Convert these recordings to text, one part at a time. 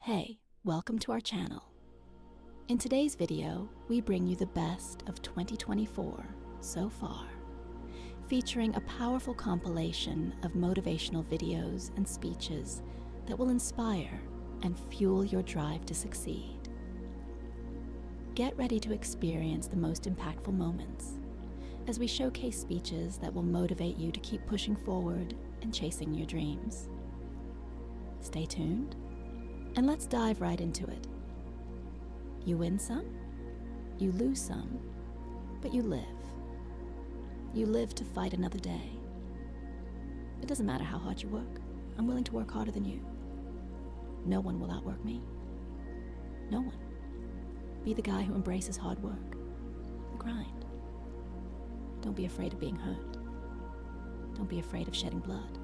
Hey, welcome to our channel. In today's video, we bring you the best of 2024 so far, featuring a powerful compilation of motivational videos and speeches that will inspire and fuel your drive to succeed. Get ready to experience the most impactful moments as we showcase speeches that will motivate you to keep pushing forward and chasing your dreams. Stay tuned, and let's dive right into it. You win some, you lose some, but you live. You live to fight another day. It doesn't matter how hard you work. I'm willing to work harder than you. No one will outwork me. No one. Be the guy who embraces hard work, the grind. Don't be afraid of being hurt. Don't be afraid of shedding blood.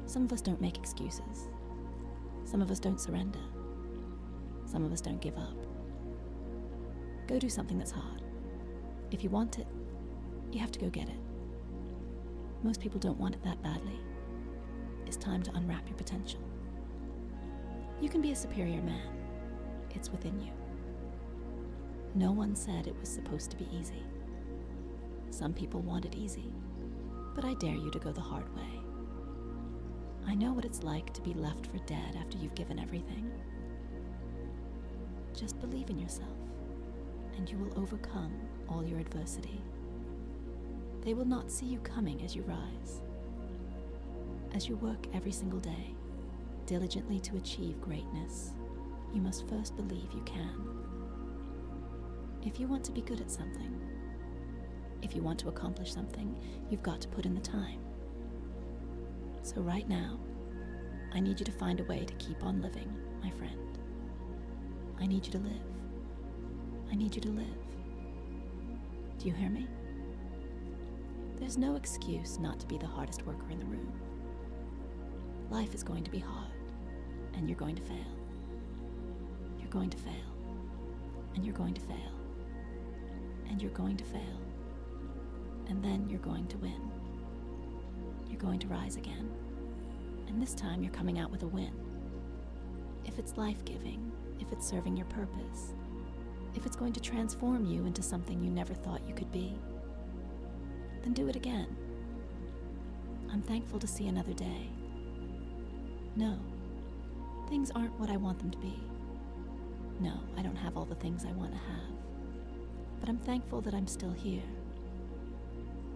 Some of us don't make excuses. Some of us don't surrender. Some of us don't give up. Go do something that's hard. If you want it, you have to go get it. Most people don't want it that badly. It's time to unwrap your potential. You can be a superior man. It's within you. No one said it was supposed to be easy. Some people want it easy, but I dare you to go the hard way. I know what it's like to be left for dead after you've given everything. Just believe in yourself, and you will overcome all your adversity. They will not see you coming as you rise. As you work every single day, diligently to achieve greatness, you must first believe you can. If you want to be good at something, if you want to accomplish something, you've got to put in the time. So right now, I need you to find a way to keep on living, my friend. I need you to live. I need you to live. Do you hear me? There's no excuse not to be the hardest worker in the room. Life is going to be hard, and you're going to fail. You're going to fail, and you're going to fail, and you're going to fail, and then you're going to win. You're going to rise again, and this time you're coming out with a win. If it's life-giving, if it's serving your purpose, if it's going to transform you into something you never thought you could be, then do it again. I'm thankful to see another day. No, things aren't what I want them to be. No, I don't have all the things I want to have, but I'm thankful that I'm still here.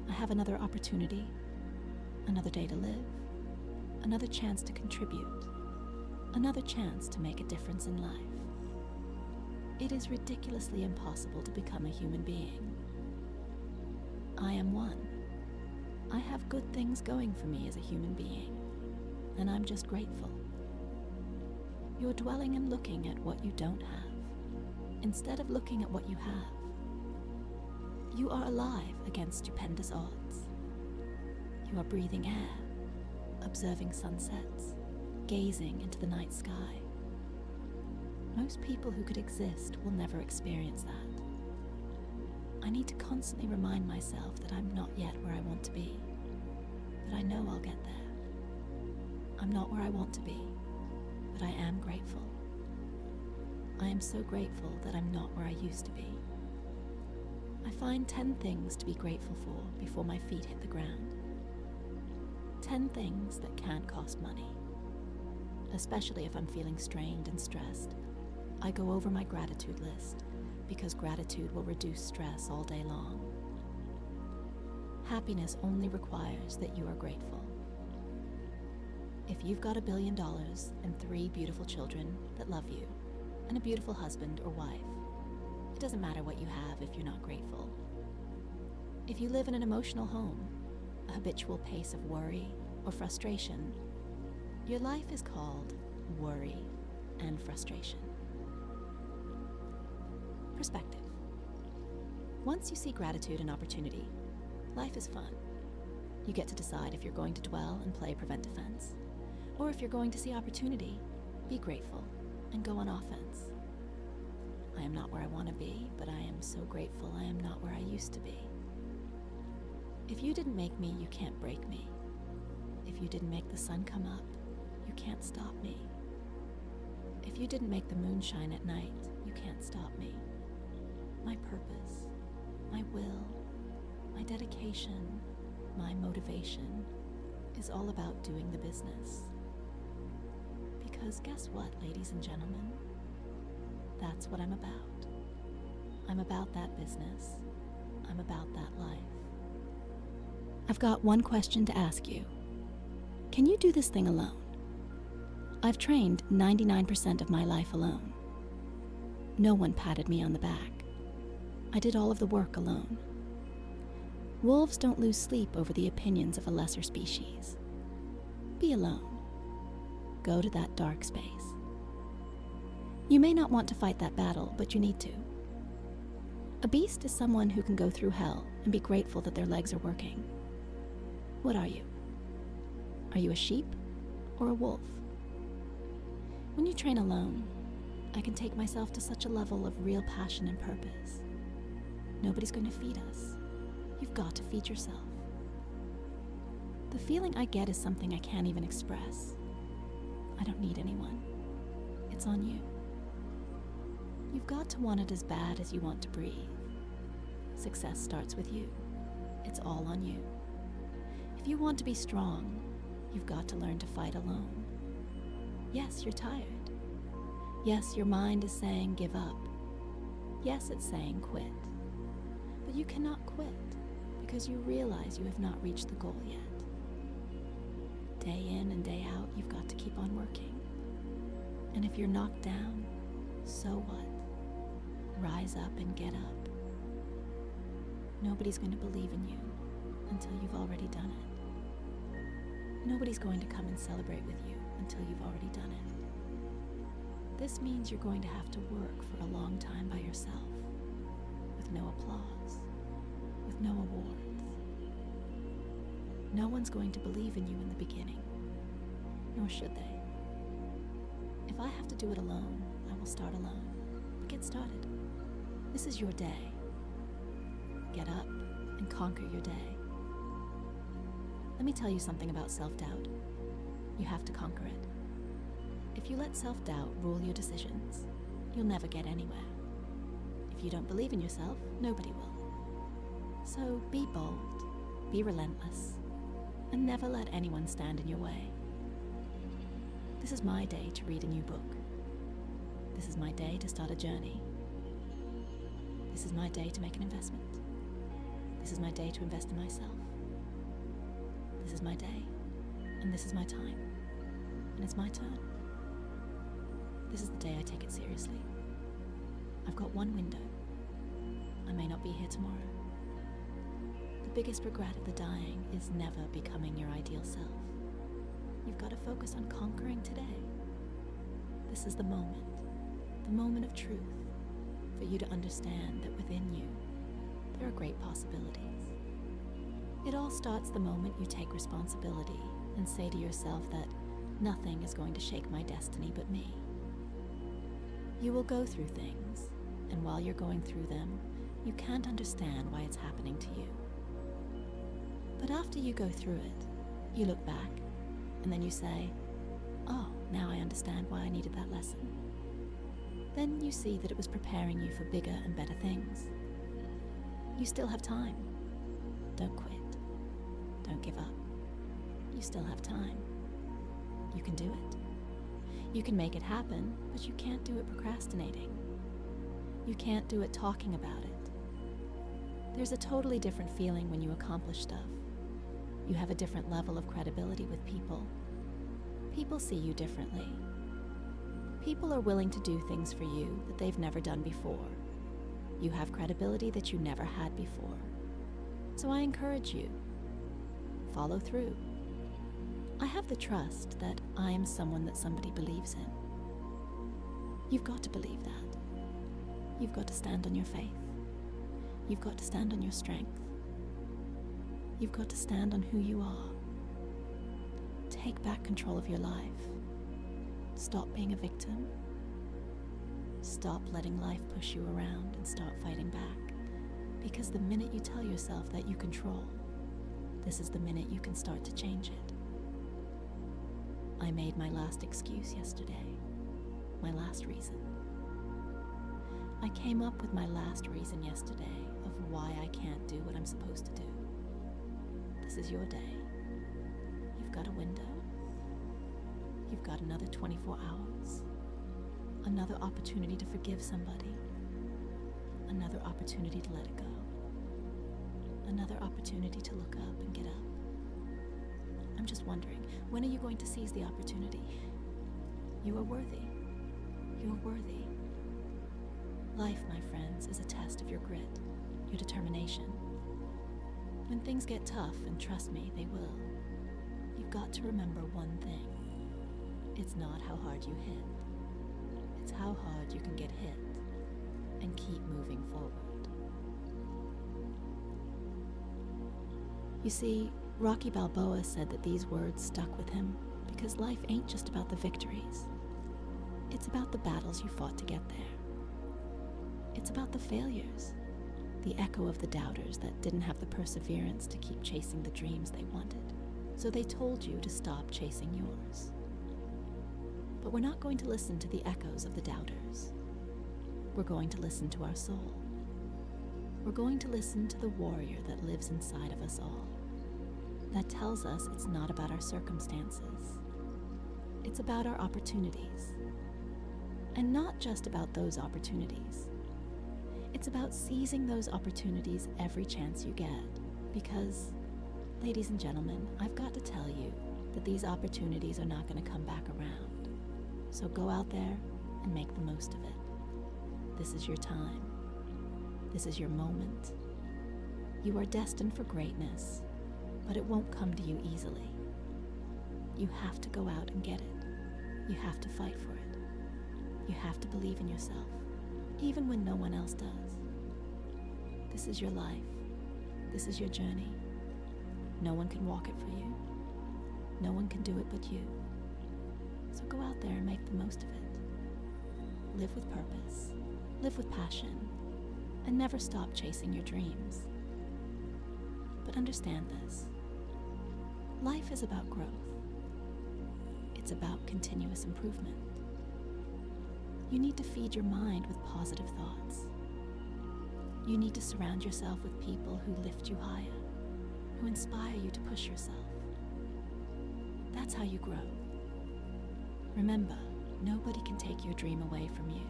I have another opportunity, another day to live, another chance to contribute, another chance to make a difference in life. It is ridiculously impossible to become a human being. I am one. I have good things going for me as a human being, and I'm just grateful. You're dwelling and looking at what you don't have, instead of looking at what you have. You are alive against stupendous odds. You are breathing air, observing sunsets, gazing into the night sky. Most people who could exist will never experience that. I need to constantly remind myself that I'm not yet where I want to be, but I know I'll get there. I'm not where I want to be, but I am grateful. I am so grateful that I'm not where I used to be. I find 10 things to be grateful for before my feet hit the ground. 10 things that can't cost money. Especially if I'm feeling strained and stressed, I go over my gratitude list because gratitude will reduce stress all day long. Happiness only requires that you are grateful. If you've got $1 billion and 3 beautiful children that love you, and a beautiful husband or wife, it doesn't matter what you have if you're not grateful. If you live in an emotional home, a habitual pace of worry or frustration, your life is called worry and frustration. Perspective. Once you see gratitude and opportunity, life is fun. You get to decide if you're going to dwell and play prevent defense, or if you're going to see opportunity, be grateful, and go on offense. I am not where I want to be, but I am so grateful I am not where I used to be. If you didn't make me, you can't break me. If you didn't make the sun come up, you can't stop me. If you didn't make the moon shine at night, you can't stop me. My purpose, my will, my dedication, my motivation is all about doing the business. Because guess what, ladies and gentlemen? That's what I'm about. I'm about that business. I'm about that life. I've got one question to ask you. Can you do this thing alone? I've trained 99% of my life alone. No one patted me on the back. I did all of the work alone. Wolves don't lose sleep over the opinions of a lesser species. Be alone. Go to that dark space. You may not want to fight that battle, but you need to. A beast is someone who can go through hell and be grateful that their legs are working. What are you? Are you a sheep or a wolf? When you train alone, I can take myself to such a level of real passion and purpose. Nobody's going to feed us. You've got to feed yourself. The feeling I get is something I can't even express. I don't need anyone. It's on you. You've got to want it as bad as you want to breathe. Success starts with you. It's all on you. If you want to be strong, you've got to learn to fight alone. Yes, you're tired. Yes, your mind is saying give up. Yes, it's saying quit. But you cannot quit because you realize you have not reached the goal yet. Day in and day out, you've got to keep on working. And if you're knocked down, so what? Rise up and get up. Nobody's going to believe in you until you've already done it. Nobody's going to come and celebrate with you until you've already done it. This means you're going to have to work for a long time by yourself, with no applause, with no awards. No one's going to believe in you in the beginning, nor should they. If I have to do it alone, I will start alone. But get started. This is your day. Get up and conquer your day. Let me tell you something about self-doubt. You have to conquer it. If you let self-doubt rule your decisions, you'll never get anywhere. If you don't believe in yourself, nobody will. So be bold, be relentless, and never let anyone stand in your way. This is my day to read a new book. This is my day to start a journey. This is my day to make an investment. This is my day to invest in myself. This is my day, and this is my time, and it's my turn. This is the day I take it seriously. I've got one window. I may not be here tomorrow. The biggest regret of the dying is never becoming your ideal self. You've got to focus on conquering today. This is the moment of truth, for you to understand that within you, there are great possibilities. It all starts the moment you take responsibility and say to yourself that nothing is going to shake my destiny but me. You will go through things, and while you're going through them, you can't understand why it's happening to you. But after you go through it, you look back, and then you say, oh, now I understand why I needed that lesson. Then you see that it was preparing you for bigger and better things. You still have time. Don't quit. Don't give up. You still have time. You can do it. You can make it happen, but you can't do it procrastinating. You can't do it talking about it. There's a totally different feeling when you accomplish stuff. You have a different level of credibility with people. People see you differently. People are willing to do things for you that they've never done before. You have credibility that you never had before. So I encourage you, follow through. I have the trust that I am someone that somebody believes in. You've got to believe that. You've got to stand on your faith. You've got to stand on your strength. You've got to stand on who you are. Take back control of your life. Stop being a victim. Stop letting life push you around and start fighting back. Because the minute you tell yourself that you control, this is the minute you can start to change it. I made my last excuse yesterday. my last reason. I came up with my last reason yesterday of why I can't do what I'm supposed to do. This is your day. You've got a window. You've got another 24 hours. Another opportunity to forgive somebody. Another opportunity to let it go. Another opportunity to look up and get up. I'm just wondering, when are you going to seize the opportunity? You are worthy. You are worthy. Life, my friends, is a test of your grit, your determination. When things get tough, and trust me, they will, you've got to remember one thing. It's not how hard you hit. It's how hard you can get hit and keep moving forward. You see, Rocky Balboa said that these words stuck with him because life ain't just about the victories. It's about the battles you fought to get there. It's about the failures, the echo of the doubters that didn't have the perseverance to keep chasing the dreams they wanted, so they told you to stop chasing yours. But we're not going to listen to the echoes of the doubters. We're going to listen to our soul. We're going to listen to the warrior that lives inside of us all, that tells us it's not about our circumstances. It's about our opportunities. And not just about those opportunities. It's about seizing those opportunities every chance you get. Because, ladies and gentlemen, I've got to tell you that these opportunities are not going to come back around. So go out there and make the most of it. This is your time. This is your moment. You are destined for greatness, but it won't come to you easily. You have to go out and get it. You have to fight for it. You have to believe in yourself, even when no one else does. This is your life. This is your journey. No one can walk it for you. No one can do it but you. So go out there and make the most of it. Live with purpose. Live with passion. And never stop chasing your dreams. But understand this. Life is about growth. It's about continuous improvement. You need to feed your mind with positive thoughts. You need to surround yourself with people who lift you higher, who inspire you to push yourself. That's how you grow. Remember, nobody can take your dream away from you.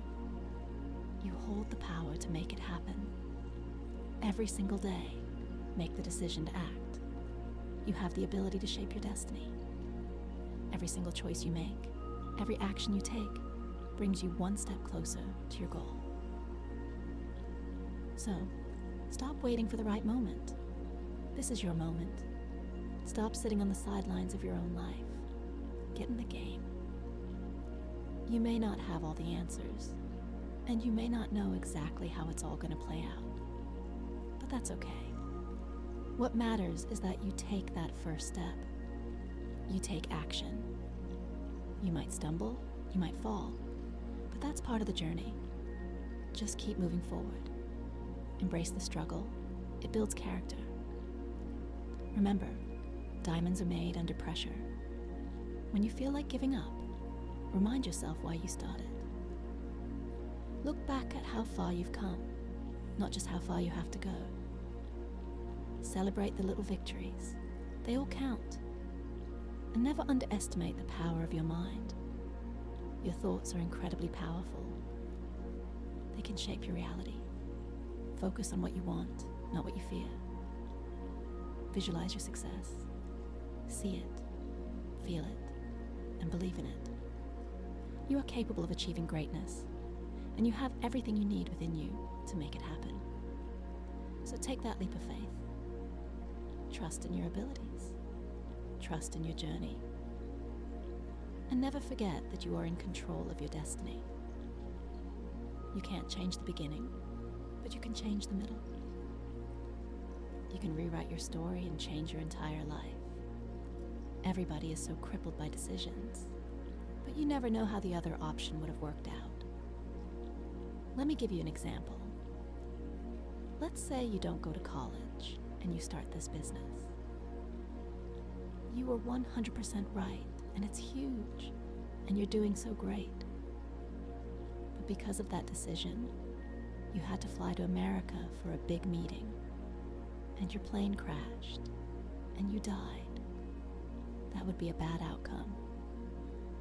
You hold the power to make it happen. Every single day, make the decision to act. You have the ability to shape your destiny. Every single choice you make, every action you take, brings you one step closer to your goal. So, stop waiting for the right moment. This is your moment. Stop sitting on the sidelines of your own life. Get in the game. You may not have all the answers, and you may not know exactly how it's all going to play out. But that's okay. What matters is that you take that first step. You take action. You might stumble, you might fall, but that's part of the journey. Just keep moving forward. Embrace the struggle. It builds character. Remember, diamonds are made under pressure. When you feel like giving up, remind yourself why you started. Look back at how far you've come, not just how far you have to go. Celebrate the little victories. They all count. And never underestimate the power of your mind. Your thoughts are incredibly powerful. They can shape your reality. Focus on what you want, not what you fear. Visualize your success. See it, feel it, and believe in it. You are capable of achieving greatness, and you have everything you need within you to make it happen. So take that leap of faith. Trust in your abilities. Trust in your journey. And never forget that you are in control of your destiny. You can't change the beginning, but you can change the middle. You can rewrite your story and change your entire life. Everybody is so crippled by decisions, but you never know how the other option would have worked out. Let me give you an example. Let's say you don't go to college and you start this business. You were 100% right, and it's huge, and you're doing so great. because of that decision, you had to fly to America for a big meeting, and your plane crashed, and you died, that would be a bad outcome.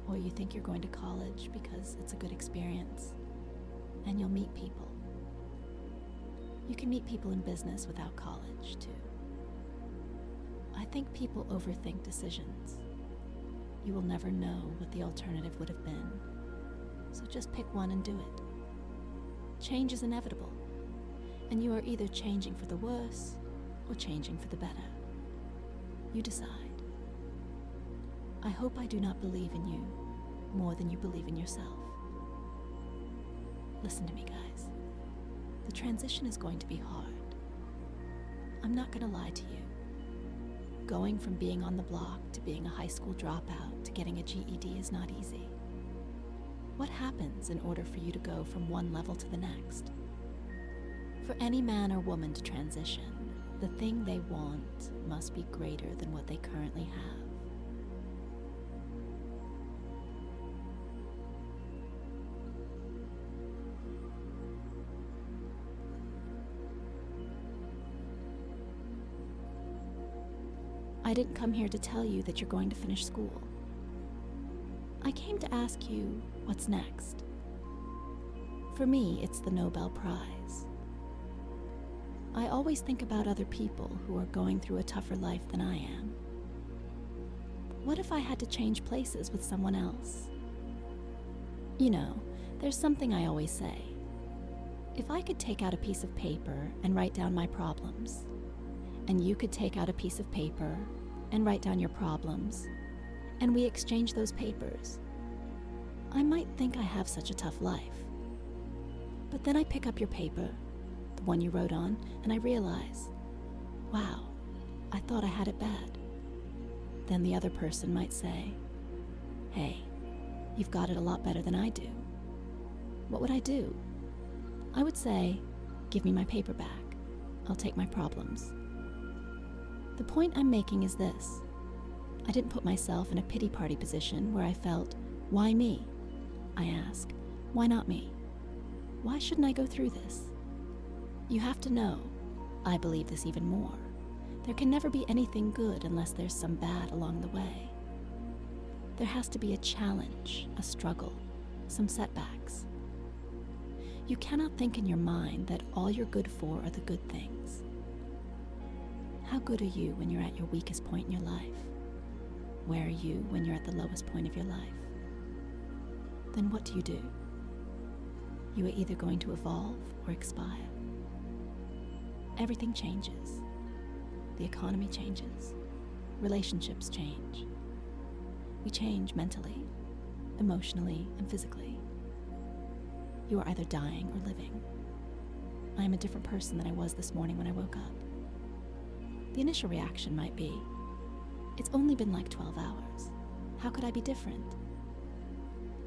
Or you think you're going to college because it's a good experience, and you'll meet people. You can meet people in business without college, too. I think people overthink decisions. You will never know what the alternative would have been, so just pick one and do it. Change is inevitable, and you are either changing for the worse or changing for the better. You decide. I hope I do not believe in you more than you believe in yourself. Listen to me, guys. The transition is going to be hard. I'm not going to lie to you. Going from being on the block to being a high school dropout to getting a GED is not easy. What happens in order for you to go from one level to the next? For any man or woman to transition, the thing they want must be greater than what they currently have. I didn't come here to tell you that you're going to finish school. I came to ask you what's next. For me, it's the Nobel Prize. I always think about other people who are going through a tougher life than I am. What if I had to change places with someone else? You know, there's something I always say. If I could take out a piece of paper and write down my problems, and you could take out a piece of paper and write down your problems, and we exchange those papers, I might think I have such a tough life. But then I pick up your paper, the one you wrote on, and I realize, wow, I thought I had it bad. Then the other person might say, hey, you've got it a lot better than I do. What would I do? I would say, give me my paper back. I'll take my problems. The point I'm making is this. I didn't put myself in a pity party position where I felt, why me? I ask, why not me? Why shouldn't I go through this? You have to know, I believe this even more. There can never be anything good unless there's some bad along the way. There has to be a challenge, a struggle, some setbacks. You cannot think in your mind that all you're good for are the good things. How good are you when you're at your weakest point in your life? Where are you when you're at the lowest point of your life? Then what do? You are either going to evolve or expire. Everything changes. The economy changes. Relationships change. We change mentally, emotionally, and physically. You are either dying or living. I am a different person than I was this morning when I woke up. The initial reaction might be, it's only been like 12 hours. How could I be different?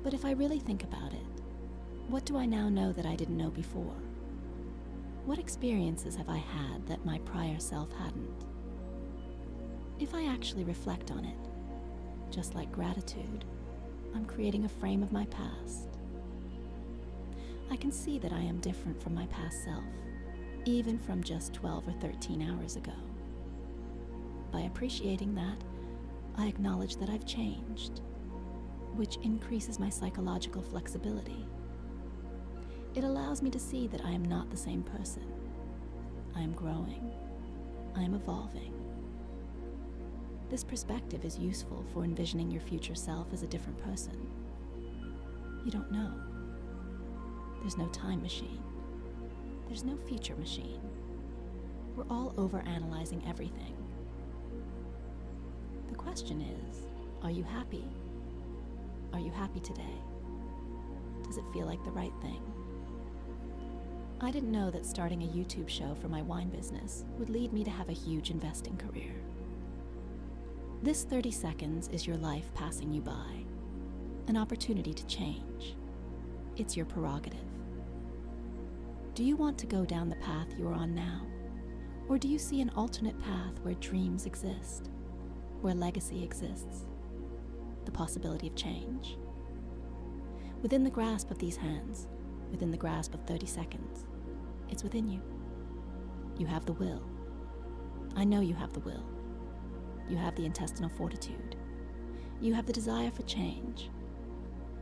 But if I really think about it, what do I now know that I didn't know before? What experiences have I had that my prior self hadn't? If I actually reflect on it, just like gratitude, I'm creating a frame of my past. I can see that I am different from my past self, even from just 12 or 13 hours ago. By appreciating that, I acknowledge that I've changed, which increases my psychological flexibility. It allows me to see that I am not the same person. I am growing. I am evolving. This perspective is useful for envisioning your future self as a different person. You don't know. There's no time machine. There's no future machine. We're all overanalyzing everything. The question is, are you happy? Are you happy today? Does it feel like the right thing? I didn't know that starting a YouTube show for my wine business would lead me to have a huge investing career. This 30 seconds is your life passing you by, an opportunity to change. It's your prerogative. Do you want to go down the path you are on now? Or do you see an alternate path where dreams exist, where legacy exists, the possibility of change? Within the grasp of these hands, within the grasp of 30 seconds. It's within you. You have the will. I know you have the will. You have the intestinal fortitude. You have the desire for change.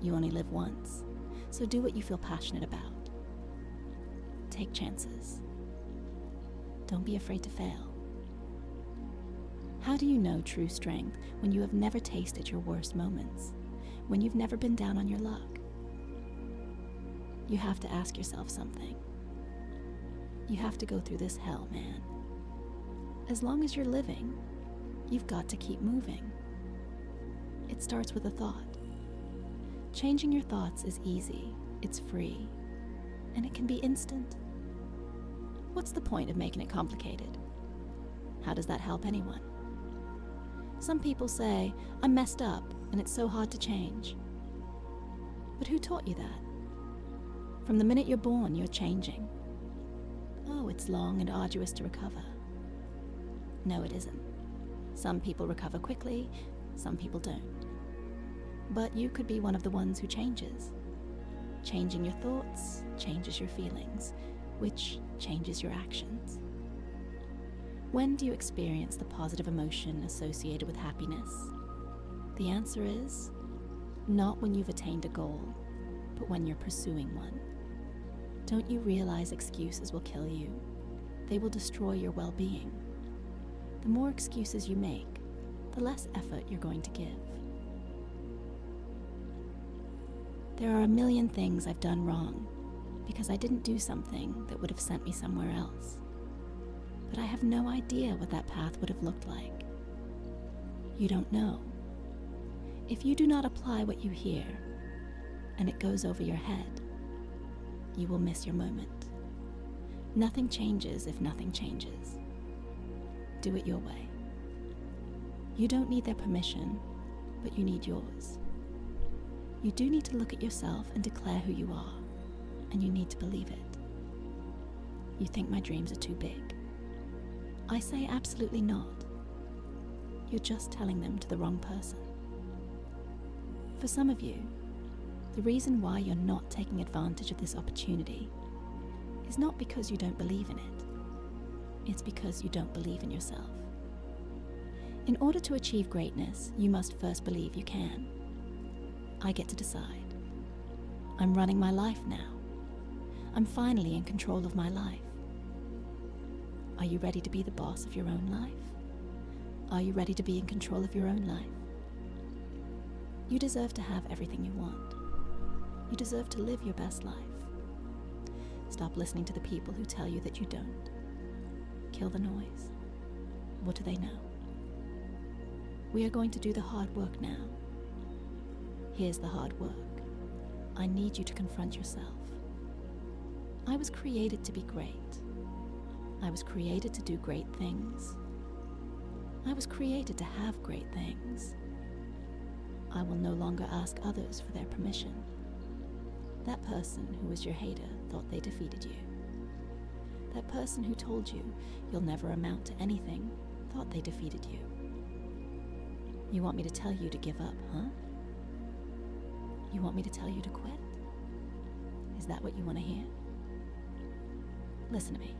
You only live once, so do what you feel passionate about. Take chances. Don't be afraid to fail. How do you know true strength when you have never tasted your worst moments, when you've never been down on your luck? You have to ask yourself something. You have to go through this hell, man. As long as you're living, you've got to keep moving. It starts with a thought. Changing your thoughts is easy, it's free, and it can be instant. What's the point of making it complicated? How does that help anyone? Some people say, I'm messed up and it's so hard to change. But who taught you that? From the minute you're born, you're changing. Oh, it's long and arduous to recover. No, it isn't. Some people recover quickly, some people don't. But you could be one of the ones who changes. Changing your thoughts changes your feelings, which changes your actions. When do you experience the positive emotion associated with happiness? The answer is, not when you've attained a goal, but when you're pursuing one. Don't you realize excuses will kill you? They will destroy your well-being. The more excuses you make, the less effort you're going to give. There are a million things I've done wrong because I didn't do something that would have sent me somewhere else. But I have no idea what that path would have looked like. You don't know. If you do not apply what you hear, and it goes over your head, you will miss your moment. Nothing changes if nothing changes. Do it your way. You don't need their permission, but you need yours. You do need to look at yourself and declare who you are, and you need to believe it. You think my dreams are too big. I say absolutely not. You're just telling them to the wrong person. For some of you, the reason why you're not taking advantage of this opportunity is not because you don't believe in it. It's because you don't believe in yourself. In order to achieve greatness, you must first believe you can. I get to decide. I'm running my life now. I'm finally in control of my life. Are you ready to be the boss of your own life? Are you ready to be in control of your own life? You deserve to have everything you want. You deserve to live your best life. Stop listening to the people who tell you that you don't. Kill the noise. What do they know? We are going to do the hard work now. Here's the hard work. I need you to confront yourself. I was created to be great. I was created to do great things. I was created to have great things. I will no longer ask others for their permission. That person who was your hater thought they defeated you. That person who told you you'll never amount to anything thought they defeated you. You want me to tell you to give up, huh? You want me to tell you to quit? Is that what you want to hear? Listen to me.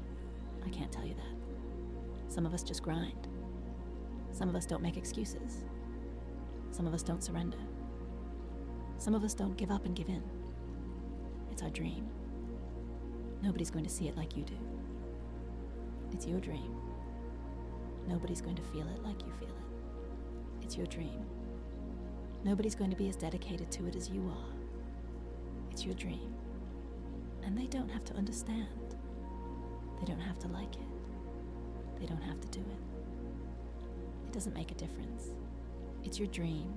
I can't tell you that. Some of us just grind. Some of us don't make excuses. Some of us don't surrender. Some of us don't give up and give in. It's our dream. Nobody's going to see it like you do. It's your dream. Nobody's going to feel it like you feel it. It's your dream. Nobody's going to be as dedicated to it as you are. It's your dream. And they don't have to understand. They don't have to like it. They don't have to do it. It doesn't make a difference. It's your dream,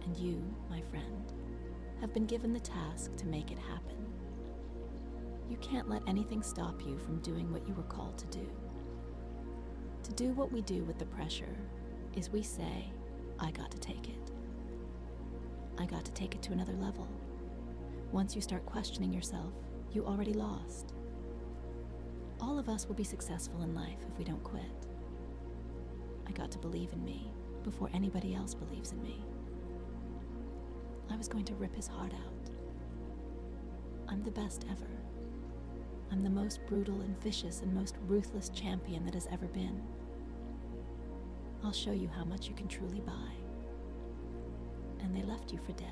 and you, my friend, have been given the task to make it happen. You can't let anything stop you from doing what you were called to do. To do what we do with the pressure is we say, I got to take it. I got to take it to another level. Once you start questioning yourself, you already lost. All of us will be successful in life if we don't quit. I got to believe in me before anybody else believes in me. I was going to rip his heart out. I'm I'm the best ever. I'm the most brutal and vicious and most ruthless champion that has ever been. I'll show you how much you can truly buy. And they left you for dead.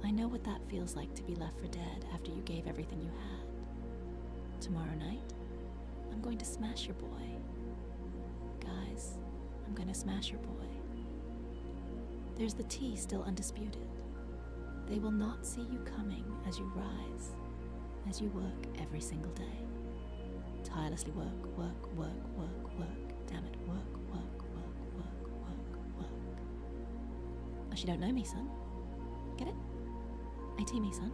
I know what that feels like to be left for dead after you gave everything you had. Tomorrow night, I'm going to smash your boy. Guys, I'm going to smash your boy. There's the T still undisputed. They will not see you coming as you rise, as you work every single day. Tirelessly work. Damn it, work. Oh, she don't know me, son. Get it? AT me, son.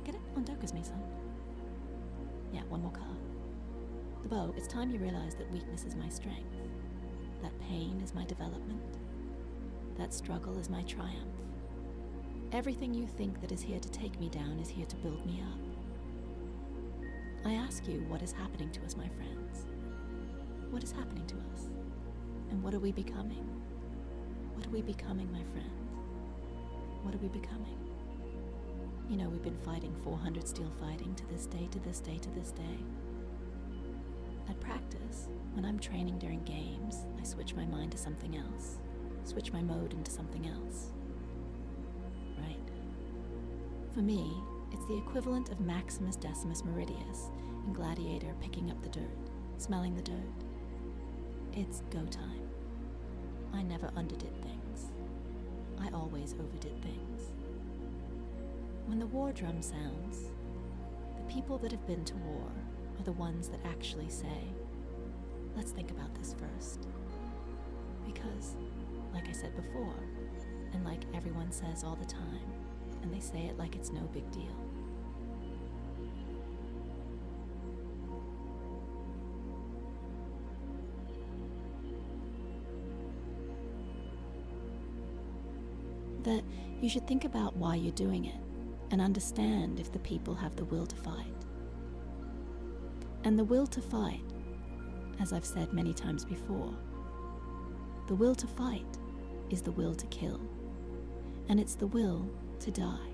Get it? Ondoka's me, son. Yeah, one more car. The bow, it's time you realize that weakness is my strength. That pain is my development. That struggle is my triumph. Everything you think that is here to take me down is here to build me up. I ask you, what is happening to us, my friends? What is happening to us? And what are we becoming? What are we becoming, my friends? What are we becoming? You know, we've been fighting 400 steel fighting to this day. At practice, when I'm training during games, I switch my mind to something else. Switch my mode into something else. Right? For me, it's the equivalent of Maximus Decimus Meridius in Gladiator picking up the dirt, smelling the dirt. It's go time. I never underdid things. I always overdid things. When the war drum sounds, the people that have been to war are the ones that actually say, let's think about this first. Because, like I said before, and like everyone says all the time, and they say it like it's no big deal. That you should think about why you're doing it and understand if the people have the will to fight. And the will to fight, as I've said many times before, the will to fight is the will to kill, and it's the will to die.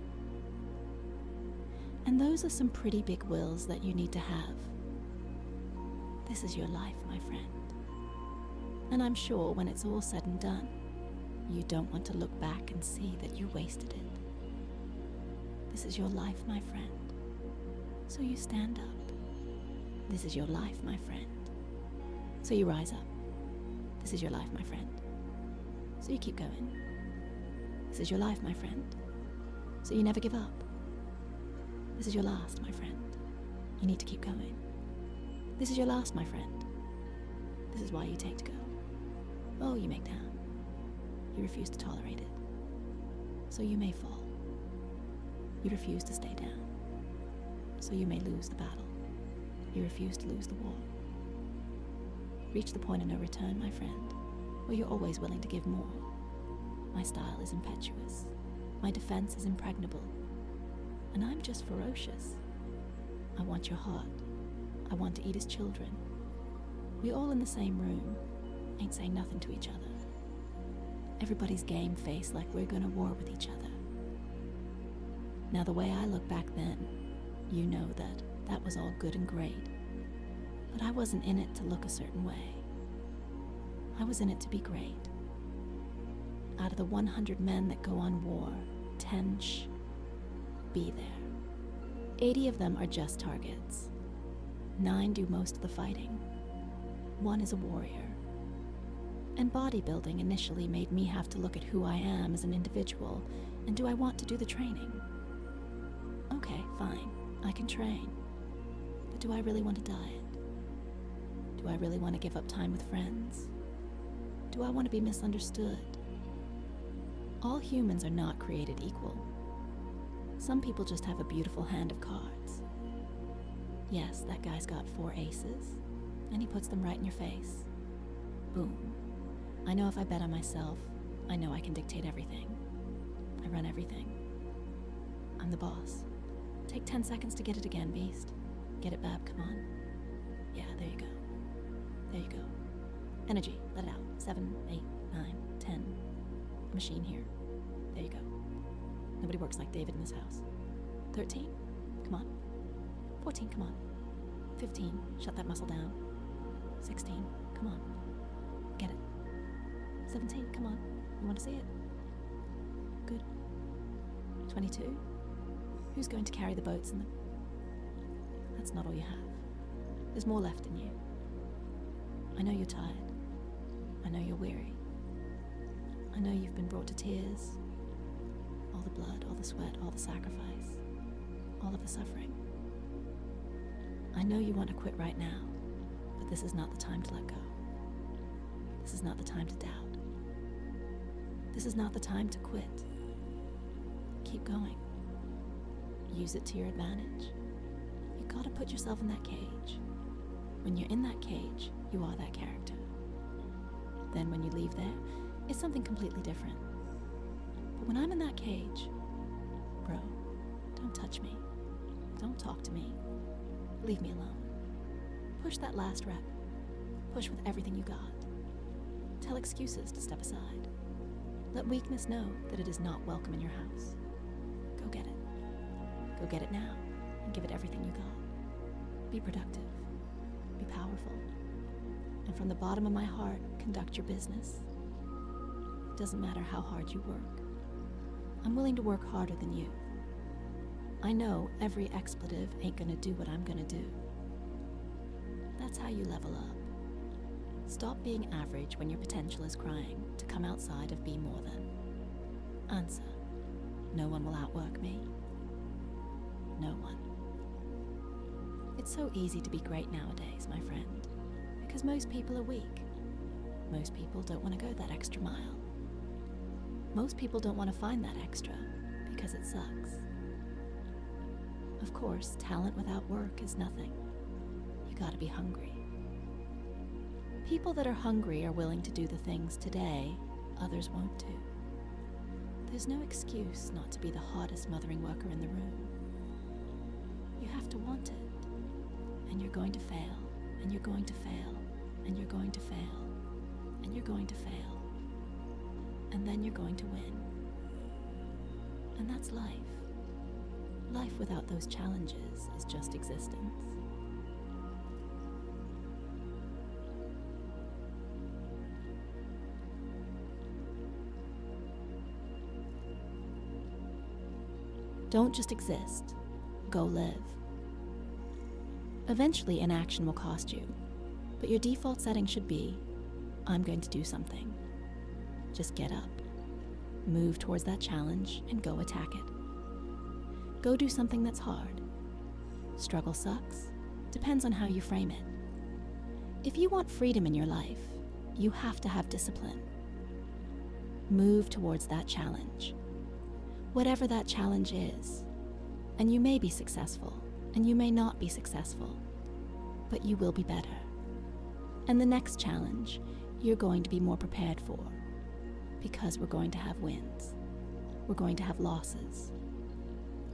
And those are some pretty big wills that you need to have. This is your life, my friend. And I'm sure when it's all said and done, you don't want to look back and see that you wasted it. This is your life, my friend. So you stand up. This is your life, my friend. So you rise up. This is your life, my friend. So you keep going. This is your life, my friend. So you never give up. This is your last, my friend. You need to keep going. This is your last, my friend. This is why you take to go. Oh, you make down. You refuse to tolerate it. So you may fall. You refuse to stay down. So you may lose the battle. You refuse to lose the war. Reach the point of no return, my friend, where you're always willing to give more. My style is impetuous. My defense is impregnable. And I'm just ferocious. I want your heart. I want to eat his children. We all in the same room, ain't saying nothing to each other. Everybody's game face like we're gonna war with each other. Now the way I look back then, you know that was all good and great. But I wasn't in it to look a certain way. I was in it to be great. Out of the 100 men that go on war, 10 be there. 80 of them are just targets. 9 do most of the fighting. 1 is a warrior. And bodybuilding initially made me have to look at who I am as an individual, and do I want to do the training? Okay, fine, I can train. But do I really want to diet? Do I really want to give up time with friends? Do I want to be misunderstood? All humans are not created equal. Some people just have a beautiful hand of cards. Yes, that guy's got 4 aces, and he puts them right in your face. Boom. I know if I bet on myself, I know I can dictate everything. I run everything. I'm the boss. Take 10 seconds to get it again, beast. Get it, Bab, come on. Yeah, there you go. There you go. Energy, let it out. 7, 8, 9, 10. Machine here. There you go. Nobody works like David in this house. 13, come on. 14, come on. 15, shut that muscle down. 16, come on. Get it. 17, come on. You want to see it? Good. 22, who's going to carry the boats and the... That's not all you have. There's more left in you. I know you're tired. I know you're weary. I know you've been brought to tears. All the blood, all the sweat, all the sacrifice, all of the suffering. I know you want to quit right now, but this is not the time to let go. This is not the time to doubt. This is not the time to quit. Keep going. Use it to your advantage. You gotta put yourself in that cage. When you're in that cage, you are that character. Then when you leave there, it's something completely different. But when I'm in that cage, bro, don't touch me. Don't talk to me. Leave me alone. Push that last rep. Push with everything you got. Tell excuses to step aside. Let weakness know that it is not welcome in your house. Go get it. Go get it now and give it everything you got. Be productive. Be powerful. And from the bottom of my heart, conduct your business. It doesn't matter how hard you work. I'm willing to work harder than you. I know every expletive ain't gonna do what I'm gonna do. That's how you level up. Stop being average when your potential is crying to come outside of be more than. Answer. No one will outwork me. No one. It's so easy to be great nowadays, my friend, because most people are weak. Most people don't want to go that extra mile. Most people don't want to find that extra because it sucks. Of course, talent without work is nothing. You gotta be hungry. People that are hungry are willing to do the things today others won't do. There's no excuse not to be the hardest mothering worker in the room. You have to want it. And you're going to fail, and you're going to fail, and you're going to fail, and you're going to fail. And then you're going to win. And that's life. Life without those challenges is just existence. Don't just exist. Go live. Eventually, inaction will cost you, but your default setting should be, I'm going to do something. Just get up, move towards that challenge, and go attack it. Go do something that's hard. Struggle sucks. Depends on how you frame it. If you want freedom in your life, you have to have discipline. Move towards that challenge. Whatever that challenge is, and you may be successful, and you may not be successful, but you will be better. And the next challenge, you're going to be more prepared for, because we're going to have wins. We're going to have losses.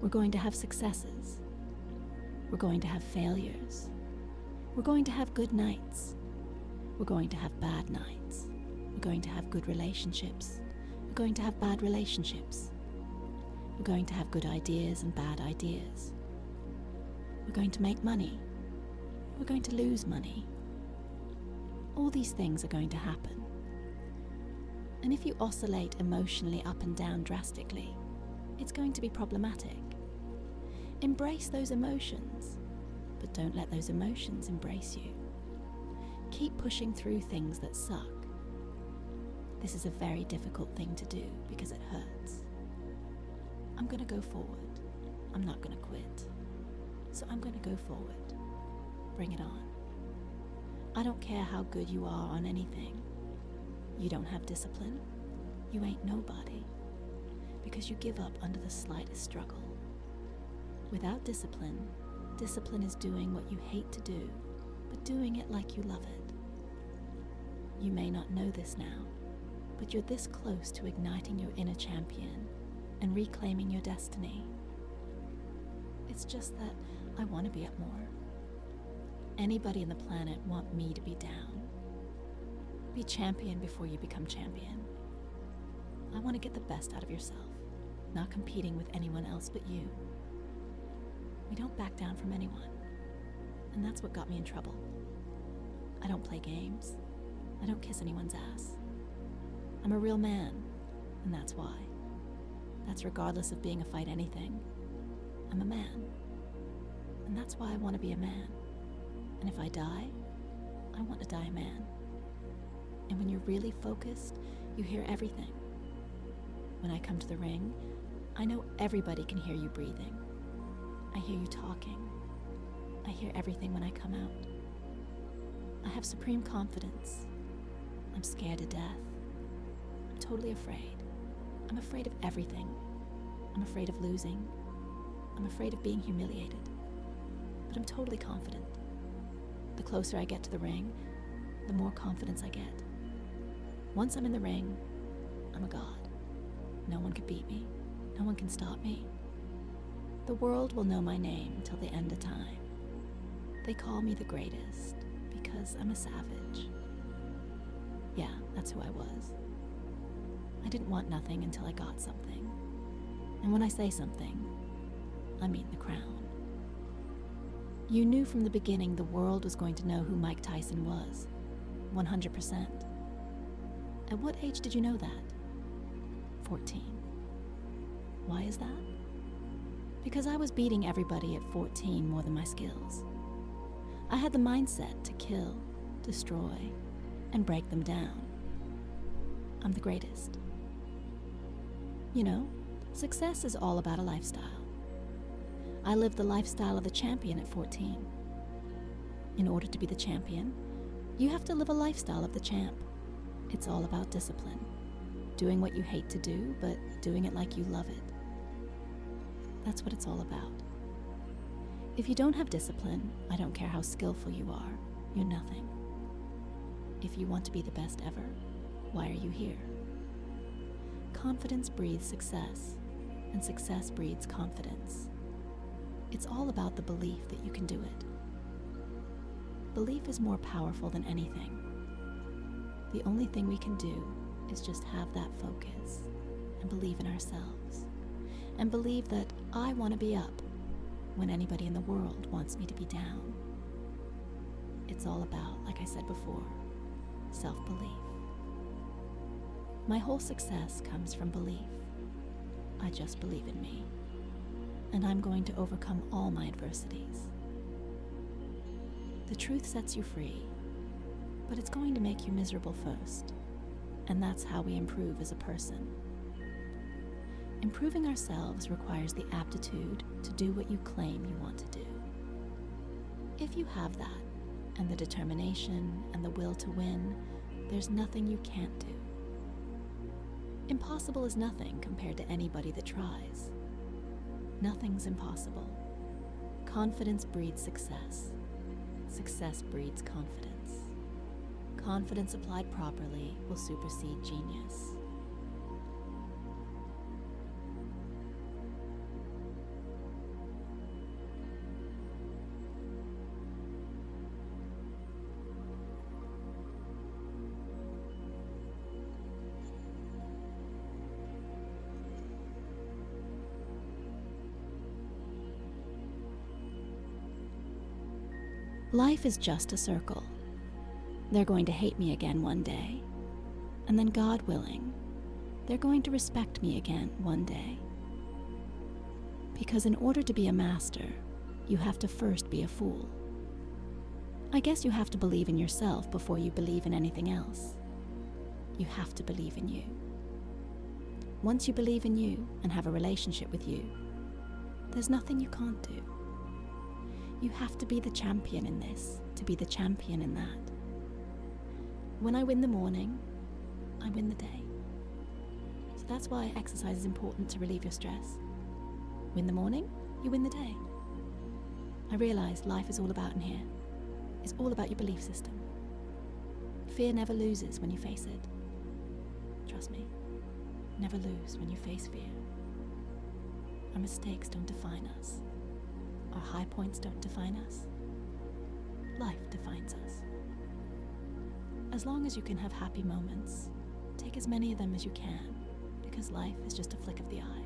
We're going to have successes. We're going to have failures. We're going to have good nights. We're going to have bad nights. We're going to have good relationships. We're going to have bad relationships. We're going to have good ideas and bad ideas. We're going to make money. We're going to lose money. All these things are going to happen. And if you oscillate emotionally up and down drastically, it's going to be problematic. Embrace those emotions, but don't let those emotions embrace you. Keep pushing through things that suck. This is a very difficult thing to do because it hurts. I'm going to go forward. I'm not going to quit. So I'm going to go forward. Bring it on. I don't care how good you are on anything. You don't have discipline, you ain't nobody, because you give up under the slightest struggle. Without discipline, discipline is doing what you hate to do, but doing it like you love it. You may not know this now, but you're this close to igniting your inner champion and reclaiming your destiny. It's just that I want to be up more. Anybody on the planet want me to be down? Be champion before you become champion. I want to get the best out of yourself, not competing with anyone else but you. We don't back down from anyone, and that's what got me in trouble. I don't play games. I don't kiss anyone's ass. I'm a real man, and that's why. That's regardless of being a fight anything. I'm a man, and that's why I want to be a man. And if I die, I want to die a man. And when you're really focused, you hear everything. When I come to the ring, I know everybody can hear you breathing. I hear you talking. I hear everything when I come out. I have supreme confidence. I'm scared to death. I'm totally afraid. I'm afraid of everything. I'm afraid of losing. I'm afraid of being humiliated. But I'm totally confident. The closer I get to the ring, the more confidence I get. Once I'm in the ring, I'm a god. No one can beat me. No one can stop me. The world will know my name till the end of time. They call me the greatest because I'm a savage. Yeah, that's who I was. I didn't want nothing until I got something. And when I say something, I mean the crown. You knew from the beginning the world was going to know who Mike Tyson was. 100%. At what age did you know that? 14. Why is that? Because I was beating everybody at 14 more than my skills. I had the mindset to kill, destroy, and break them down. I'm the greatest. You know, success is all about a lifestyle. I lived the lifestyle of the champion at 14. In order to be the champion, you have to live a lifestyle of the champ. It's all about discipline. Doing what you hate to do, but doing it like you love it. That's what it's all about. If you don't have discipline, I don't care how skillful you are, you're nothing. If you want to be the best ever, why are you here? Confidence breeds success, and success breeds confidence. It's all about the belief that you can do it. Belief is more powerful than anything. The only thing we can do is just have that focus and believe in ourselves, and believe that I want to be up when anybody in the world wants me to be down. It's all about, like I said before, self-belief. My whole success comes from belief. I just believe in me, and I'm going to overcome all my adversities. The truth sets you free, but it's going to make you miserable first, and that's how we improve as a person. Improving ourselves requires the aptitude to do what you claim you want to do. If you have that, and the determination and the will to win, there's nothing you can't do. Impossible is nothing compared to anybody that tries. Nothing's impossible. Confidence breeds success. Success breeds confidence. Confidence applied properly will supersede genius. Life is just a circle. They're going to hate me again one day, and then God willing, they're going to respect me again one day. Because in order to be a master, you have to first be a fool. I guess you have to believe in yourself before you believe in anything else. You have to believe in you. Once you believe in you and have a relationship with you, there's nothing you can't do. You have to be the champion in this to be the champion in that. When I win the morning, I win the day. So that's why exercise is important to relieve your stress. Win the morning, you win the day. I realize life is all about in here. It's all about your belief system. Fear never loses when you face it. Trust me, never lose when you face fear. Our mistakes don't define us. Our high points don't define us. Life defines us. As long as you can have happy moments, take as many of them as you can, because life is just a flick of the eye.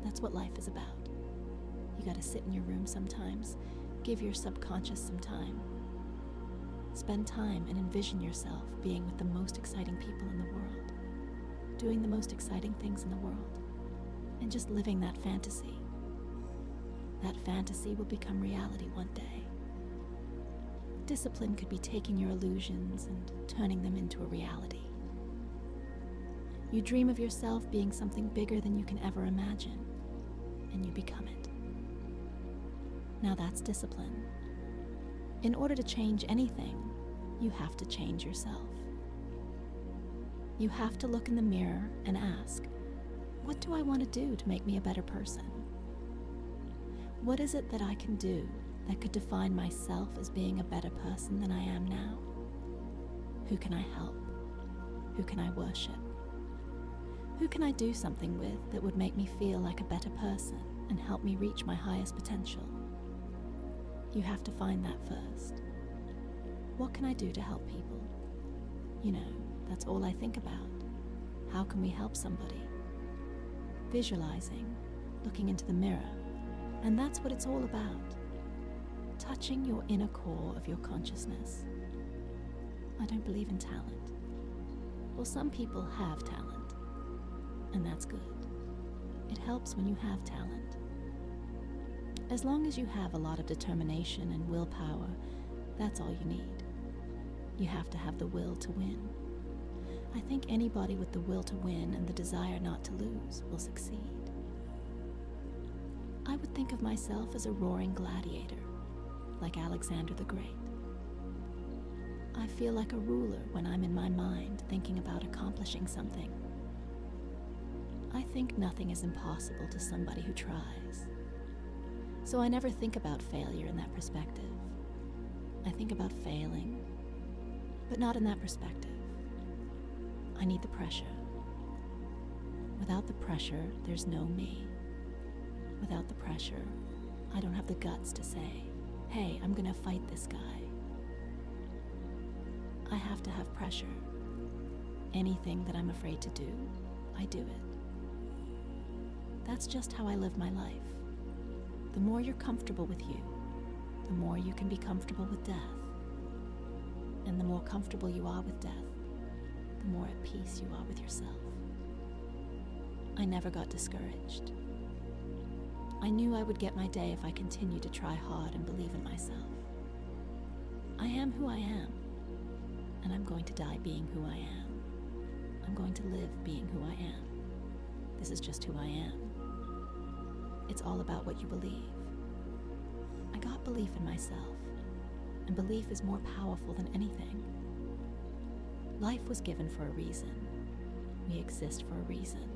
That's what life is about. You gotta sit in your room sometimes, give your subconscious some time. Spend time and envision yourself being with the most exciting people in the world, doing the most exciting things in the world, and just living that fantasy. That fantasy will become reality one day. Discipline could be taking your illusions and turning them into a reality. You dream of yourself being something bigger than you can ever imagine, and you become it. Now that's discipline. In order to change anything, you have to change yourself. You have to look in the mirror and ask, what do I want to do to make me a better person? What is it that I can do that could define myself as being a better person than I am now? Who can I help? Who can I worship? Who can I do something with that would make me feel like a better person and help me reach my highest potential? You have to find that first. What can I do to help people? You know, that's all I think about. How can we help somebody? Visualizing, looking into the mirror, and that's what it's all about. Touching your inner core of your consciousness. I don't believe in talent. Well, some people have talent, and that's good. It helps when you have talent. As long as you have a lot of determination and willpower, that's all you need. You have to have the will to win. I think anybody with the will to win and the desire not to lose will succeed. I would think of myself as a roaring gladiator, like Alexander the Great. I feel like a ruler when I'm in my mind thinking about accomplishing something. I think nothing is impossible to somebody who tries. So I never think about failure in that perspective. I think about failing, but not in that perspective. I need the pressure. Without the pressure, there's no me. Without the pressure, I don't have the guts to say, hey, I'm gonna fight this guy. I have to have pressure. Anything that I'm afraid to do, I do it. That's just how I live my life. The more you're comfortable with you, the more you can be comfortable with death. And the more comfortable you are with death, the more at peace you are with yourself. I never got discouraged. I knew I would get my day if I continued to try hard and believe in myself. I am who I am, and I'm going to die being who I am. I'm going to live being who I am. This is just who I am. It's all about what you believe. I got belief in myself, and belief is more powerful than anything. Life was given for a reason. We exist for a reason.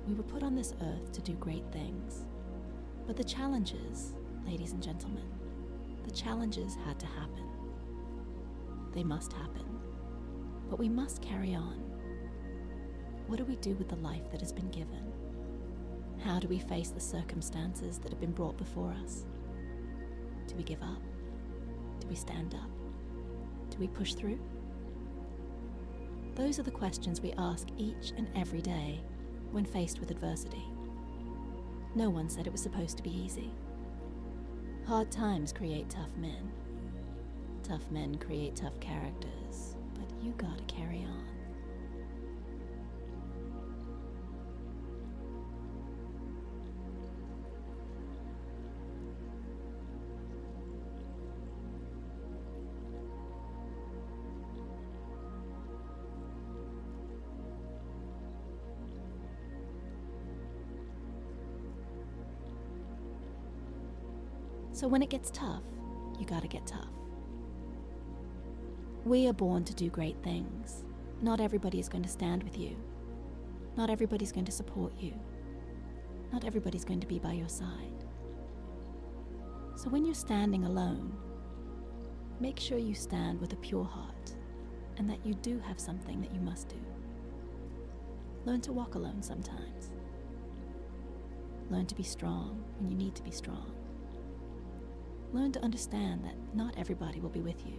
We were put on this earth to do great things. But the challenges, ladies and gentlemen, the challenges had to happen. They must happen. But we must carry on. What do we do with the life that has been given? How do we face the circumstances that have been brought before us? Do we give up? Do we stand up? Do we push through? Those are the questions we ask each and every day when faced with adversity. No one said it was supposed to be easy. Hard times create tough men. Tough men create tough characters, but you gotta carry on. So when it gets tough, you gotta get tough. We are born to do great things. Not everybody is going to stand with you. Not everybody's going to support you. Not everybody's going to be by your side. So when you're standing alone, make sure you stand with a pure heart and that you do have something that you must do. Learn to walk alone sometimes. Learn to be strong when you need to be strong. Learn to understand that not everybody will be with you.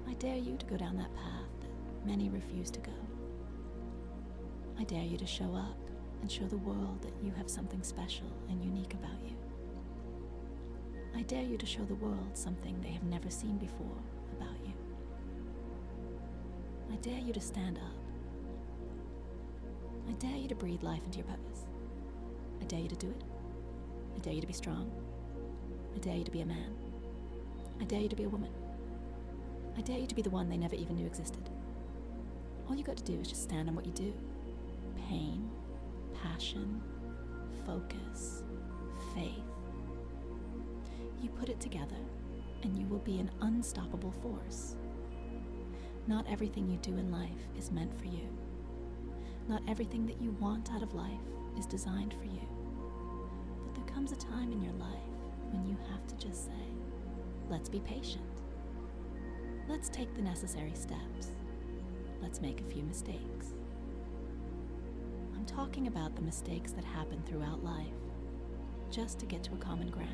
I dare you to go down that path that many refuse to go. I dare you to show up and show the world that you have something special and unique about you. I dare you to show the world something they have never seen before about you. I dare you to stand up. I dare you to breathe life into your purpose. I dare you to do it. I dare you to be strong. I dare you to be a man. I dare you to be a woman. I dare you to be the one they never even knew existed. All you got to do is just stand on what you do. Pain, passion, focus, faith. You put it together and you will be an unstoppable force. Not everything you do in life is meant for you. Not everything that you want out of life is designed for you. But there comes a time in your life when you have to just say, let's be patient. Let's take the necessary steps. Let's make a few mistakes. I'm talking about the mistakes that happen throughout life just to get to a common ground.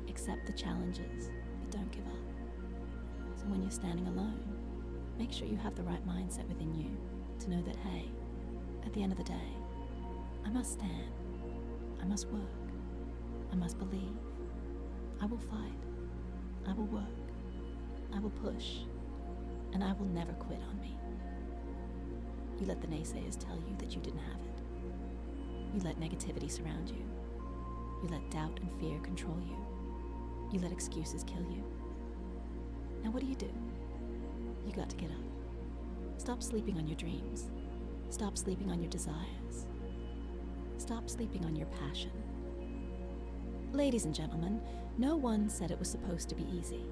Accept the challenges, but don't give up. So when you're standing alone, make sure you have the right mindset within you to know that, hey, at the end of the day, I must stand, I must work, I must believe, I will fight, I will work, I will push, and I will never quit on me. You let the naysayers tell you that you didn't have it. You let negativity surround you. You let doubt and fear control you. You let excuses kill you. Now what do? You got to get up. Stop sleeping on your dreams. Stop sleeping on your desires. Stop sleeping on your passion. Ladies and gentlemen, no one said it was supposed to be easy.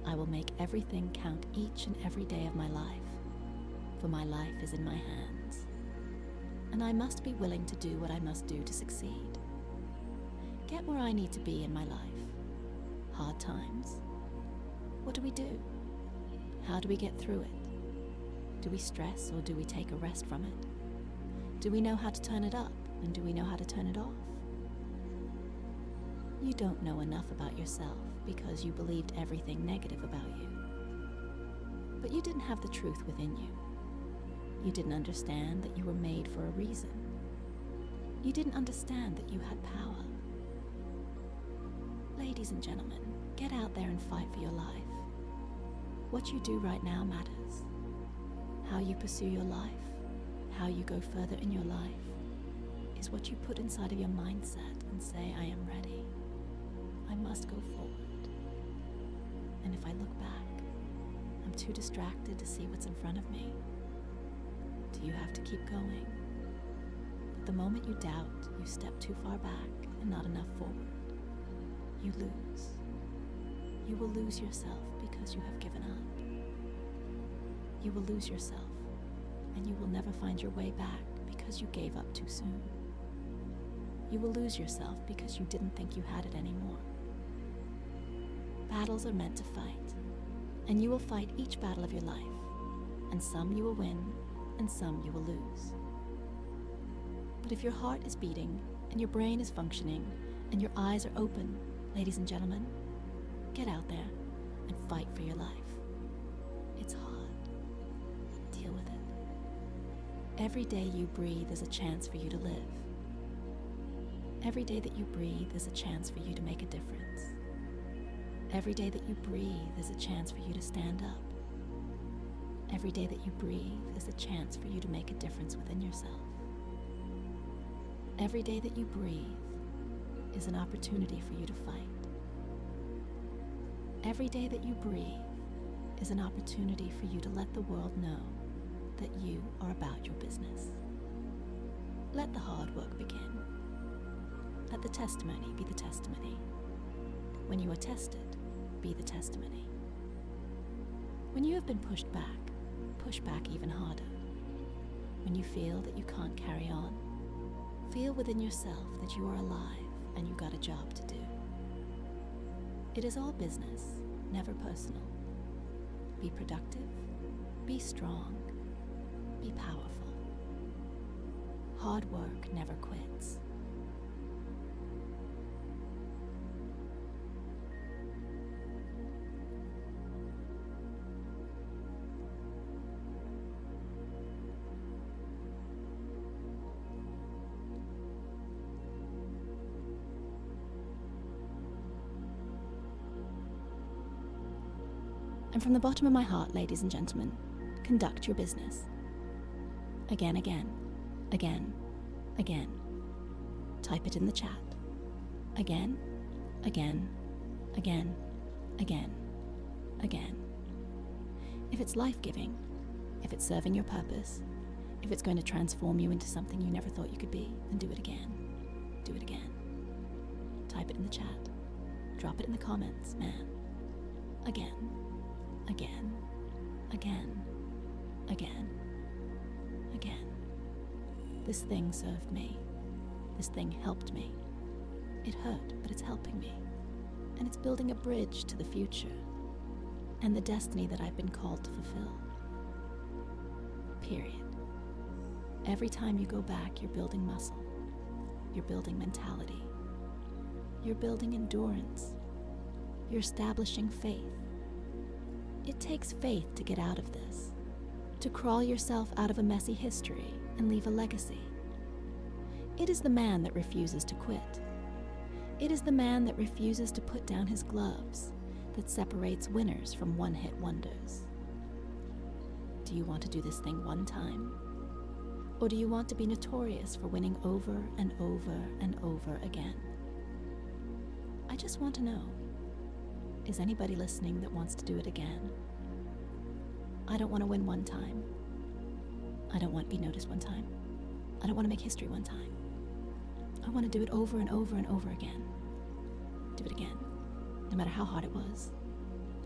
I will make everything count each and every day of my life, for my life is in my hands. And I must be willing to do what I must do to succeed. Get where I need to be in my life. Hard times. What do? How do we get through it? Do we stress or do we take a rest from it? Do we know how to turn it up and do we know how to turn it off? You don't know enough about yourself because you believed everything negative about you. But you didn't have the truth within you. You didn't understand that you were made for a reason. You didn't understand that you had power. Ladies and gentlemen, get out there and fight for your life. What you do right now matters. How you pursue your life, how you go further in your life, is what you put inside of your mindset and say, I am ready. I must go forward. And if I look back, I'm too distracted to see what's in front of me. Do you have to keep going? But the moment you doubt, you step too far back and not enough forward. You lose. You will lose yourself because you have given up. You will lose yourself, and you will never find your way back because you gave up too soon. You will lose yourself because you didn't think you had it anymore. Battles are meant to fight, and you will fight each battle of your life, and some you will win, and some you will lose. But if your heart is beating, and your brain is functioning, and your eyes are open, ladies and gentlemen, get out there and fight for your life. It's hard. Deal with it. Every day you breathe is a chance for you to live. Every day that you breathe is a chance for you to make a difference. Every day that you breathe is a chance for you to stand up. Every day that you breathe is a chance for you to make a difference within yourself. Every day that you breathe is an opportunity for you to fight. Every day that you breathe is an opportunity for you to let the world know that you are about your business. Let the hard work begin. Let the testimony be the testimony. When you are tested, be the testimony. When you have been pushed back, push back even harder. When you feel that you can't carry on, feel within yourself that you are alive and you got a job to do. It is all business, never personal. Be productive, be strong, be powerful. Hard work never quits. And from the bottom of my heart, ladies and gentlemen, conduct your business. Again, again, again, again. Type it in the chat. Again, again, again, again, again. If it's life-giving, if it's serving your purpose, if it's going to transform you into something you never thought you could be, then do it again. Do it again. Type it in the chat. Drop it in the comments, man. Again, again, again, again, again. This thing served me. This thing helped me. It hurt, but it's helping me. And it's building a bridge to the future and the destiny that I've been called to fulfill. Period. Every time you go back, you're building muscle. You're building mentality. You're building endurance. You're establishing faith. It takes faith to get out of this, to crawl yourself out of a messy history and leave a legacy. It is the man that refuses to quit. It is the man that refuses to put down his gloves that separates winners from one-hit wonders. Do you want to do this thing one time? Or do you want to be notorious for winning over and over and over again? I just want to know, is anybody listening that wants to do it again? I don't want to win one time. I don't want to be noticed one time. I don't want to make history one time. I want to do it over and over and over again. Do it again, no matter how hard it was,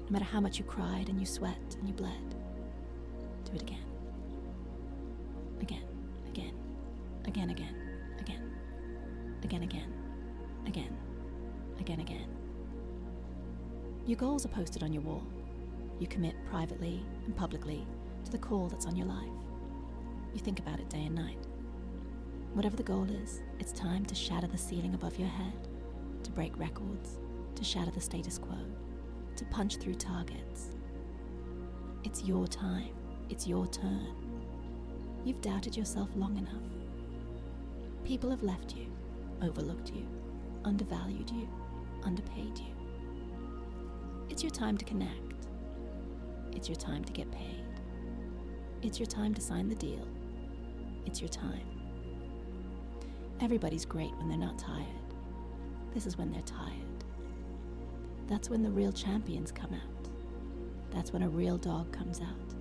no matter how much you cried and you sweat and you bled. Do it again. Again, again, again, again, again, again, again, again, again, again. Your goals are posted on your wall. You commit privately and publicly to the call that's on your life. You think about it day and night. Whatever the goal is, it's time to shatter the ceiling above your head, to break records, to shatter the status quo, to punch through targets. It's your time. It's your turn. You've doubted yourself long enough. People have left you, overlooked you, undervalued you, underpaid you. It's your time to connect. It's your time to get paid. It's your time to sign the deal. It's your time. Everybody's great when they're not tired. This is when they're tired. That's when the real champions come out. That's when a real dog comes out.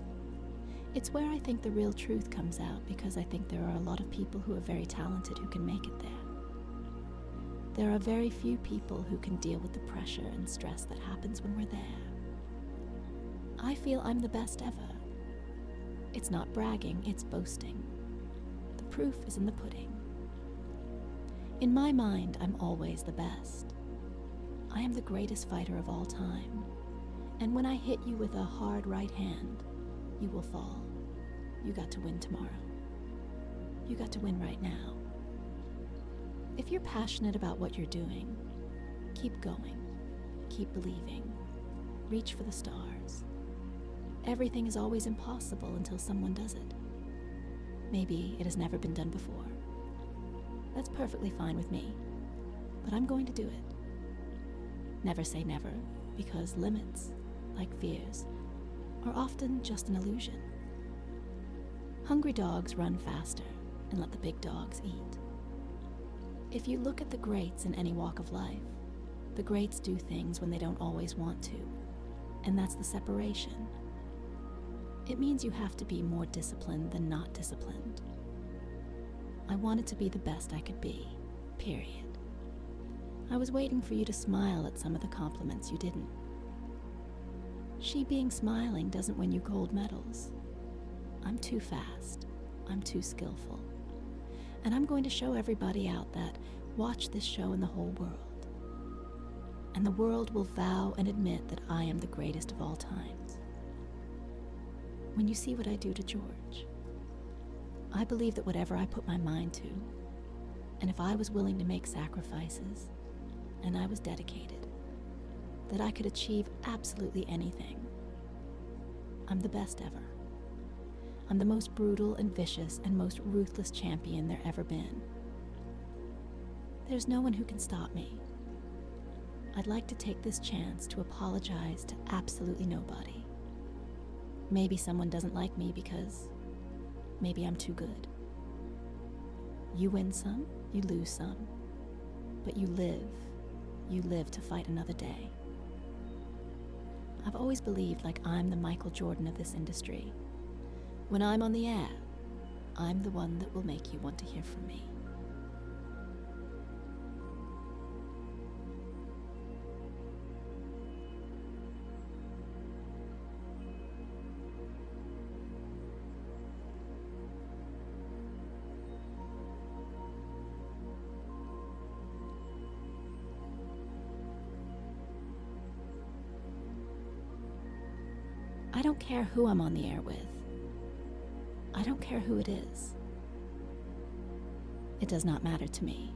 It's where I think the real truth comes out, because I think there are a lot of people who are very talented who can make it there. There are very few people who can deal with the pressure and stress that happens when we're there. I feel I'm the best ever. It's not bragging, it's boasting. The proof is in the pudding. In my mind, I'm always the best. I am the greatest fighter of all time. And when I hit you with a hard right hand, you will fall. You got to win tomorrow. You got to win right now. If you're passionate about what you're doing, keep going. Keep believing. Reach for the stars. Everything is always impossible until someone does it. Maybe it has never been done before. That's perfectly fine with me, but I'm going to do it. Never say never, because limits, like fears, are often just an illusion. Hungry dogs run faster and let the big dogs eat. If you look at the greats in any walk of life, the greats do things when they don't always want to, and that's the separation. It means you have to be more disciplined than not disciplined. I wanted to be the best I could be, period. I was waiting for you to smile at some of the compliments you didn't. She being smiling doesn't win you gold medals. I'm too fast. I'm too skillful. And I'm going to show everybody out that watch this show in the whole world. And the world will vow and admit that I am the greatest of all times. When you see what I do to George, I believe that whatever I put my mind to, and if I was willing to make sacrifices, and I was dedicated, that I could achieve absolutely anything. I'm the best ever. I'm the most brutal and vicious and most ruthless champion there ever been. There's no one who can stop me. I'd like to take this chance to apologize to absolutely nobody. Maybe someone doesn't like me because maybe I'm too good. You win some, you lose some, but you live to fight another day. I've always believed like I'm the Michael Jordan of this industry. When I'm on the air, I'm the one that will make you want to hear from me. I don't care who I'm on the air with. I don't care who it is. It does not matter to me.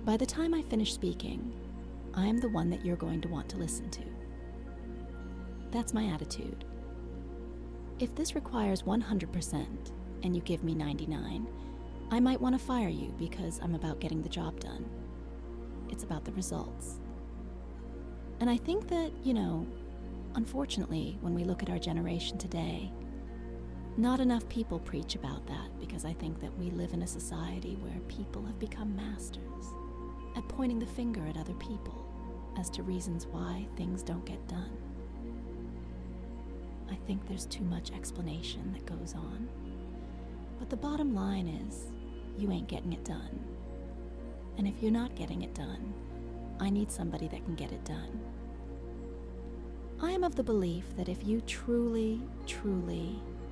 By the time I finish speaking, I am the one that you're going to want to listen to. That's my attitude. If this requires 100% and you give me 99, I might want to fire you because I'm about getting the job done. It's about the results. And I think that, unfortunately, when we look at our generation today, not enough people preach about that because I think that we live in a society where people have become masters at pointing the finger at other people as to reasons why things don't get done. I think there's too much explanation that goes on. But the bottom line is, you ain't getting it done. And if you're not getting it done, I need somebody that can get it done. I am of the belief that if you truly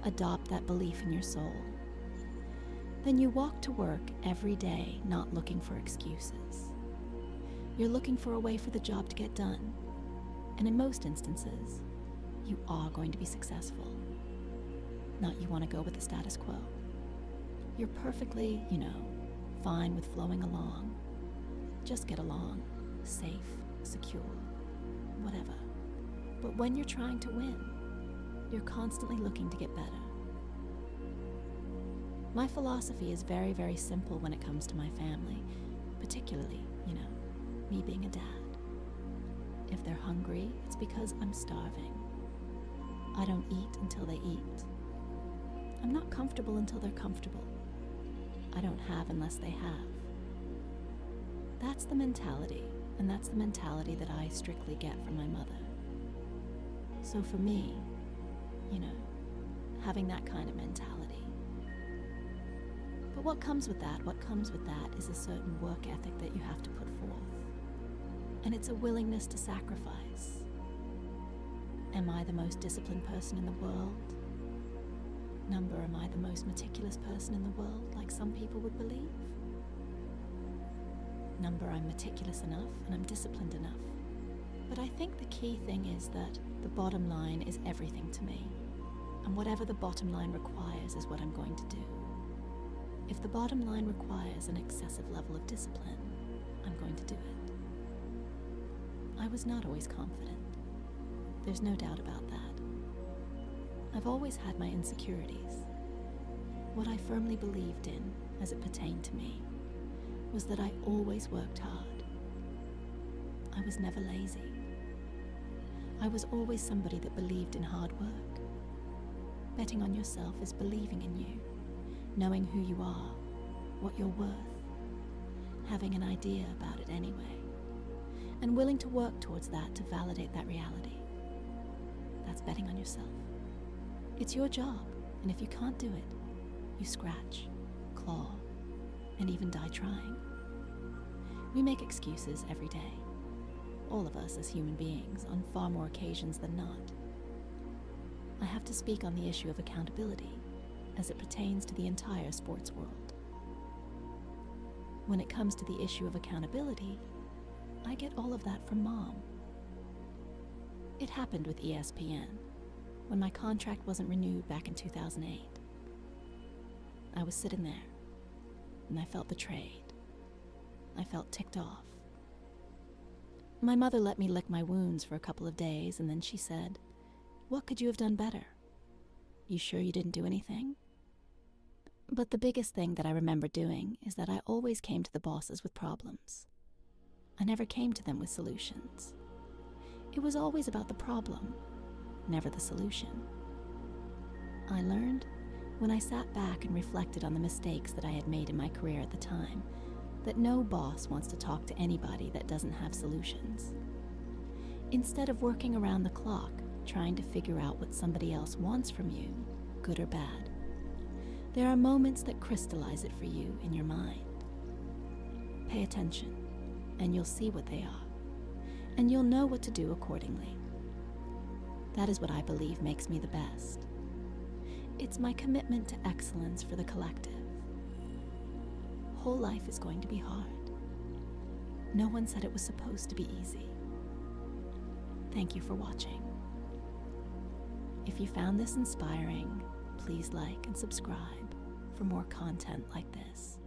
adopt that belief in your soul, then you walk to work every day not looking for excuses. You're looking for a way for the job to get done. And in most instances, you are going to be successful. Not you want to go with the status quo. You're perfectly, fine with flowing along. Just get along, safe, secure, whatever. But when you're trying to win, you're constantly looking to get better. My philosophy is very, very simple when it comes to my family, particularly, me being a dad. If they're hungry, it's because I'm starving. I don't eat until they eat. I'm not comfortable until they're comfortable. I don't have unless they have. That's the mentality, and that's the mentality that I strictly get from my mother. So for me, having that kind of mentality. But what comes with that is a certain work ethic that you have to put forth. And it's a willingness to sacrifice. Am I the most disciplined person in the world? Am I the most meticulous person in the world, like some people would believe? I'm meticulous enough and I'm disciplined enough. But I think the key thing is that the bottom line is everything to me. And whatever the bottom line requires is what I'm going to do. If the bottom line requires an excessive level of discipline, I'm going to do it. I was not always confident. There's no doubt about that. I've always had my insecurities. What I firmly believed in, as it pertained to me, was that I always worked hard. I was never lazy. I was always somebody that believed in hard work. Betting on yourself is believing in you, knowing who you are, what you're worth, having an idea about it anyway, and willing to work towards that to validate that reality. That's betting on yourself. It's your job, and if you can't do it, you scratch, claw, and even die trying. We make excuses every day, all of us as human beings, on far more occasions than not. I have to speak on the issue of accountability as it pertains to the entire sports world. When it comes to the issue of accountability, I get all of that from Mom. It happened with ESPN when my contract wasn't renewed back in 2008. I was sitting there, and I felt betrayed. I felt ticked off. My mother let me lick my wounds for a couple of days, and then she said, "What could you have done better? You sure you didn't do anything?" But the biggest thing that I remember doing is that I always came to the bosses with problems. I never came to them with solutions. It was always about the problem, never the solution. I learned when I sat back and reflected on the mistakes that I had made in my career at the time that no boss wants to talk to anybody that doesn't have solutions. Instead of working around the clock trying to figure out what somebody else wants from you, good or bad, there are moments that crystallize it for you in your mind. Pay attention, and you'll see what they are, and you'll know what to do accordingly. That is what I believe makes me the best. It's my commitment to excellence for the collective. Whole life is going to be hard. No one said it was supposed to be easy. Thank you for watching. If you found this inspiring, please like and subscribe for more content like this.